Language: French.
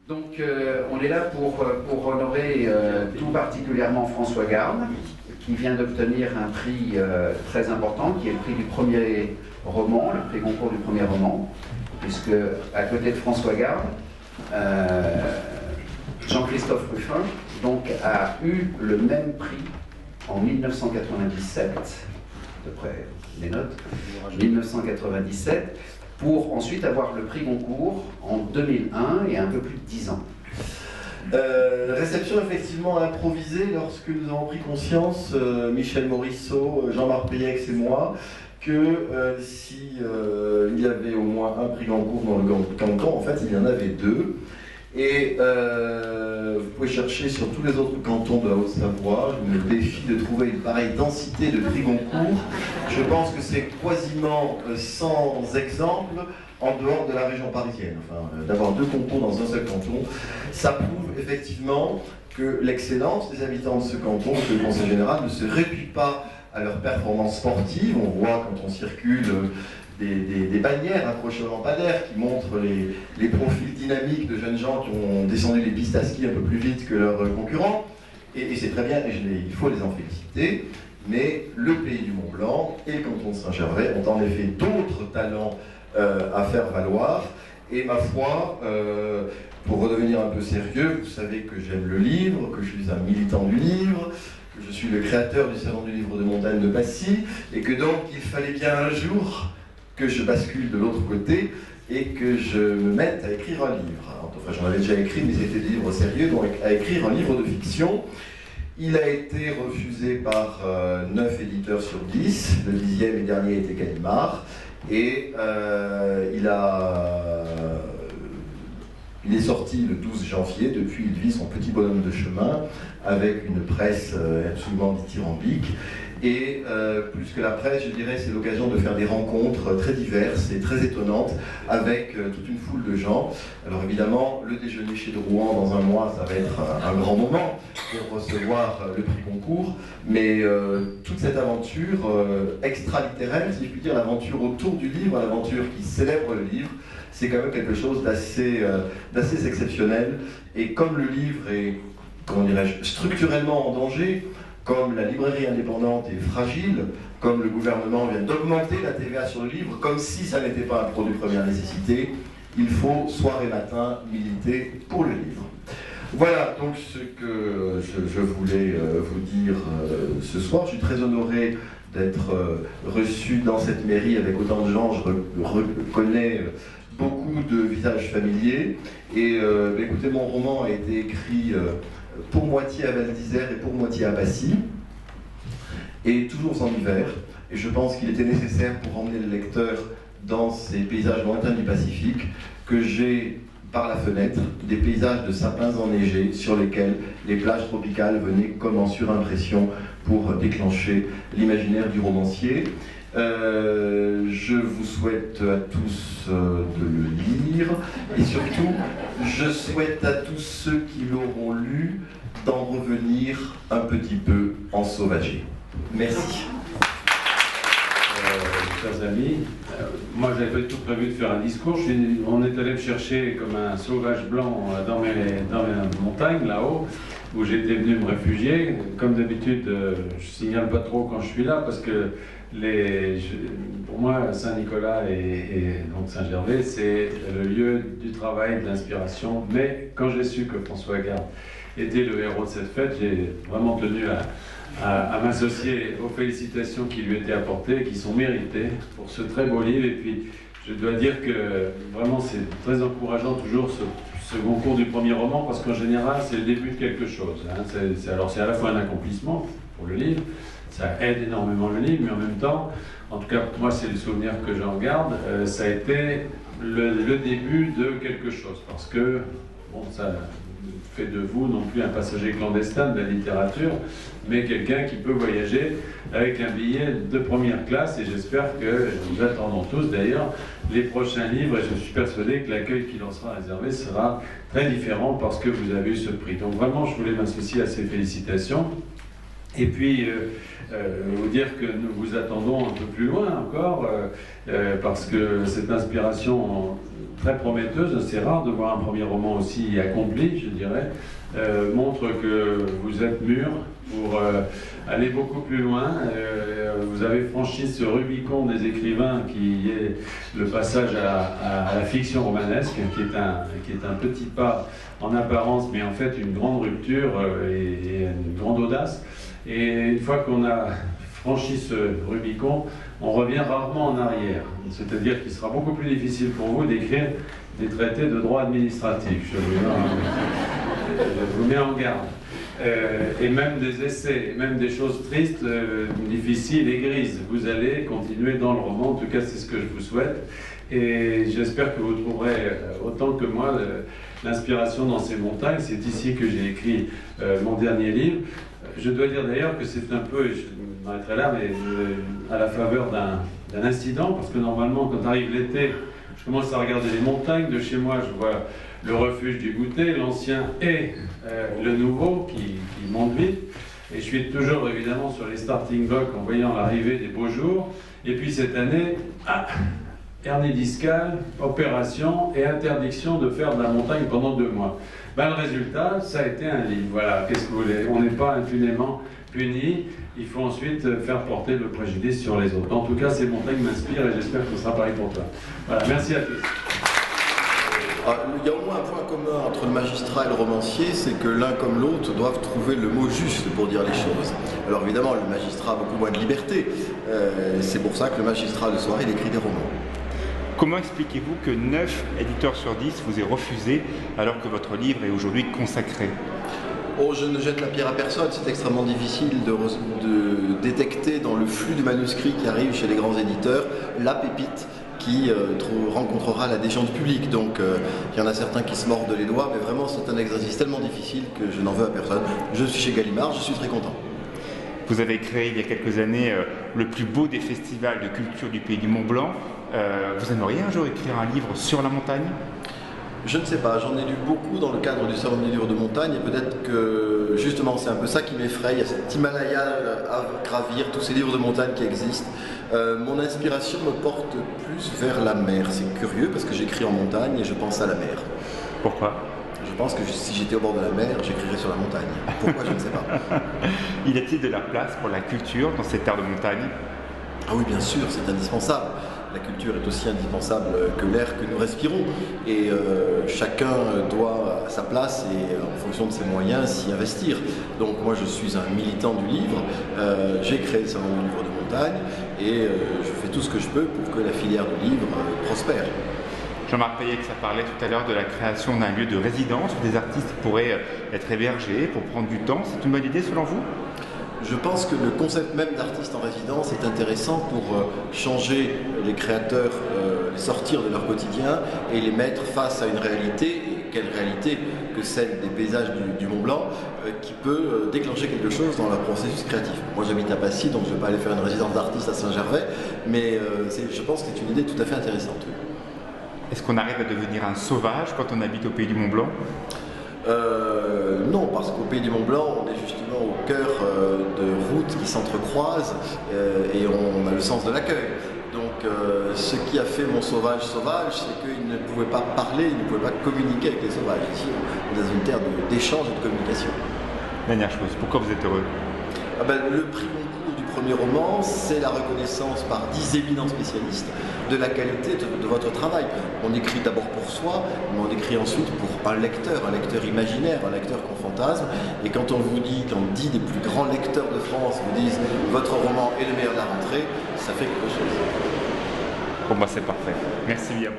Donc on est là pour honorer tout particulièrement François Garde, qui vient d'obtenir un prix très important, qui est le prix du premier roman, le prix Goncourt du premier roman, puisque à côté de François Garde, Jean-Christophe Ruffin donc, a eu le même prix en 1997, d'après les notes, 1997, pour ensuite avoir le prix Goncourt en 2001 et un peu plus de 10 ans. Réception effectivement improvisée lorsque nous avons pris conscience, Michel Morisseau, Jean-Marc Péiex et moi, que si il y avait au moins un prix Goncourt dans le canton, en fait il y en avait deux. Et vous pouvez chercher sur tous les autres cantons de la Haute-Savoie. Je me défie de trouver une pareille densité de prix Goncourt. Je pense que c'est quasiment sans exemple en dehors de la région parisienne. Enfin, d'avoir deux concours dans un seul canton, ça prouve effectivement que l'excellence des habitants de ce canton, que le Conseil général, ne se réduit pas à leurs performances sportives. On voit quand on circule des bannières accrochées au lampadaire qui montrent les profils dynamiques de jeunes gens qui ont descendu les pistes à ski un peu plus vite que leurs concurrents. Et c'est très bien, et il faut les en féliciter. Mais le pays du Mont-Blanc et le canton de Saint-Gervais ont en effet d'autres talents à faire valoir. Et ma foi, pour redevenir un peu sérieux, vous savez que j'aime le livre, que je suis un militant du livre, que je suis le créateur du Salon du livre de montagne de Passy, et que donc il fallait bien un jour que je bascule de l'autre côté et que je me mette à écrire un livre. Enfin, j'en avais déjà écrit, mais c'était des livres sérieux, donc à écrire un livre de fiction. Il a été refusé par 9 éditeurs sur 10, le 10e et dernier était Gallimard, et il est sorti le 12 janvier, depuis il vit son petit bonhomme de chemin, avec une presse absolument dithyrambique. Et plus que la presse, je dirais, c'est l'occasion de faire des rencontres très diverses et très étonnantes avec toute une foule de gens. Alors évidemment, le déjeuner chez Drouan dans un mois, ça va être un grand moment pour recevoir le prix Goncourt. Mais toute cette aventure extra-littéraire, si je puis dire, l'aventure autour du livre, l'aventure qui célèbre le livre, c'est quand même quelque chose d'assez exceptionnel. Et comme le livre est, comment dirais-je, structurellement en danger, comme la librairie indépendante est fragile, comme le gouvernement vient d'augmenter la TVA sur le livre, comme si ça n'était pas un produit de première nécessité, il faut soir et matin militer pour le livre. Voilà donc ce que je voulais vous dire ce soir. Je suis très honoré d'être reçu dans cette mairie avec autant de gens. Je reconnais beaucoup de visages familiers. Et écoutez, mon roman a été écrit pour moitié à Val d'Isère et pour moitié à Passy, et toujours en hiver. Et je pense qu'il était nécessaire pour emmener le lecteur dans ces paysages lointains du Pacifique que j'ai, par la fenêtre, des paysages de sapins enneigés sur lesquels les plages tropicales venaient comme en surimpression pour déclencher l'imaginaire du romancier. Je vous souhaite à tous de le lire, et surtout, je souhaite à tous ceux qui l'auront lu d'en revenir un petit peu ensauvagés. Merci. Chers amis, moi j'avais pas du tout prévu de faire un discours. On est allé me chercher comme un sauvage blanc dans mes montagnes là-haut, où j'étais venu me réfugier. Comme d'habitude, je signale pas trop quand je suis là, parce que pour moi, Saint-Nicolas et donc Saint-Gervais, c'est le lieu du travail, de l'inspiration. Mais quand j'ai su que François Garde était le héros de cette fête, j'ai vraiment tenu à m'associer aux félicitations qui lui étaient apportées, qui sont méritées pour ce très beau livre. Et puis, je dois dire que vraiment, c'est très encourageant toujours ce Goncourt du premier roman, parce qu'en général, c'est le début de quelque chose. Hein. C'est à la fois un accomplissement pour le livre, ça aide énormément le livre, mais en même temps, en tout cas, moi, c'est le souvenir que j'en garde, ça a été le début de quelque chose, parce que, bon, ça fait de vous non plus un passager clandestin de la littérature, mais quelqu'un qui peut voyager avec un billet de première classe, et j'espère que nous attendons tous d'ailleurs les prochains livres, et je suis persuadé que l'accueil qui leur sera réservé sera très différent parce que vous avez eu ce prix. Donc vraiment, je voulais m'associer à ces félicitations. Et puis, vous dire que nous vous attendons un peu plus loin encore, parce que cette inspiration très prometteuse, c'est rare de voir un premier roman aussi accompli, je dirais, montre que vous êtes mûr pour aller beaucoup plus loin. Vous avez franchi ce Rubicon des écrivains qui est le passage à la fiction romanesque, qui est un petit pas en apparence, mais en fait une grande rupture et une grande audace. Et une fois qu'on a franchi ce Rubicon, on revient rarement en arrière. C'est-à-dire qu'il sera beaucoup plus difficile pour vous d'écrire des traités de droit administratif. Je vous mets en garde. Et même des essais, même des choses tristes, difficiles et grises. Vous allez continuer dans le roman, en tout cas c'est ce que je vous souhaite. Et j'espère que vous trouverez autant que moi l'inspiration dans ces montagnes. C'est ici que j'ai écrit mon dernier livre. Je dois dire d'ailleurs que c'est un peu, je m'arrêterai là, mais à la faveur d'un incident, parce que normalement quand arrive l'été, je commence à regarder les montagnes. De chez moi, je vois le refuge du Goûter, l'ancien et le nouveau qui monte vite. Et je suis toujours évidemment sur les starting blocks en voyant l'arrivée des beaux jours. Et puis cette année, hernie discale, opération et interdiction de faire de la montagne pendant 2 mois. Ben, le résultat, ça a été un livre. Voilà, qu'est-ce que vous voulez? On n'est pas impunément puni. Il faut ensuite faire porter le préjudice sur les autres. En tout cas, ces montagnes m'inspirent et j'espère que ce sera pareil pour toi. Voilà, merci à tous. Il y a au moins un point commun entre le magistrat et le romancier, c'est que l'un comme l'autre doivent trouver le mot juste pour dire les choses. Alors évidemment, le magistrat a beaucoup moins de liberté. C'est pour ça que le magistrat, le soir, il écrit des romans. Comment expliquez-vous que 9 éditeurs sur 10 vous aient refusé alors que votre livre est aujourd'hui consacré? Oh, je ne jette la pierre à personne, c'est extrêmement difficile de détecter dans le flux de manuscrits qui arrivent chez les grands éditeurs la pépite qui rencontrera la déchéance publique. Donc il y en a certains qui se mordent les doigts, mais vraiment c'est un exercice tellement difficile que je n'en veux à personne. Je suis chez Gallimard, je suis très content. Vous avez créé il y a quelques années le plus beau des festivals de culture du pays du Mont-Blanc. Vous aimeriez un jour écrire un livre sur la montagne? Je ne sais pas, j'en ai lu beaucoup dans le cadre du Salon du livre de montagne et peut-être que justement c'est un peu ça qui m'effraie, il y a cet Himalaya à gravir, tous ces livres de montagne qui existent. Mon inspiration me porte plus vers la mer, c'est curieux parce que j'écris en montagne et je pense à la mer. Pourquoi? Je pense que si j'étais au bord de la mer, j'écrirais sur la montagne. Pourquoi, je ne sais pas. Y a-t-il de la place pour la culture dans cette terre de montagne? Ah oui, bien sûr, c'est indispensable. La culture est aussi indispensable que l'air que nous respirons. Et chacun doit, à sa place et en fonction de ses moyens, s'y investir. Donc moi, je suis un militant du livre. J'ai créé le Salon du livre de montagne et je fais tout ce que je peux pour que la filière du livre prospère. Jean-Marc Payex a parlé tout à l'heure de la création d'un lieu de résidence où des artistes pourraient être hébergés pour prendre du temps. C'est une bonne idée selon vous? Je pense que le concept même d'artiste en résidence est intéressant pour changer les créateurs, les sortir de leur quotidien et les mettre face à une réalité, et quelle réalité que celle des paysages du Mont-Blanc, qui peut déclencher quelque chose dans leur processus créatif. Moi j'habite à Passy, donc je ne vais pas aller faire une résidence d'artiste à Saint-Gervais, mais je pense que c'est une idée tout à fait intéressante. Est-ce qu'on arrive à devenir un sauvage quand on habite au pays du Mont-Blanc? Non, parce qu'au pays du Mont-Blanc, on est justement au cœur de routes qui s'entrecroisent et on a le sens de l'accueil. Donc ce qui a fait mon sauvage, c'est qu'il ne pouvait pas parler, il ne pouvait pas communiquer avec les sauvages. Ici, on est dans une terre d'échange et de communication. Dernière chose, pourquoi vous êtes heureux? Le prix Goncourt du premier roman, c'est la reconnaissance par 10 éminents spécialistes de la qualité de votre travail. On écrit d'abord pour soi, mais on écrit ensuite pour un lecteur imaginaire, un lecteur qu'on fantasme. Et quand on vous dit, quand 10 des plus grands lecteurs de France vous disent votre roman est le meilleur de la rentrée, ça fait quelque chose. Pour moi, c'est parfait. Merci, William.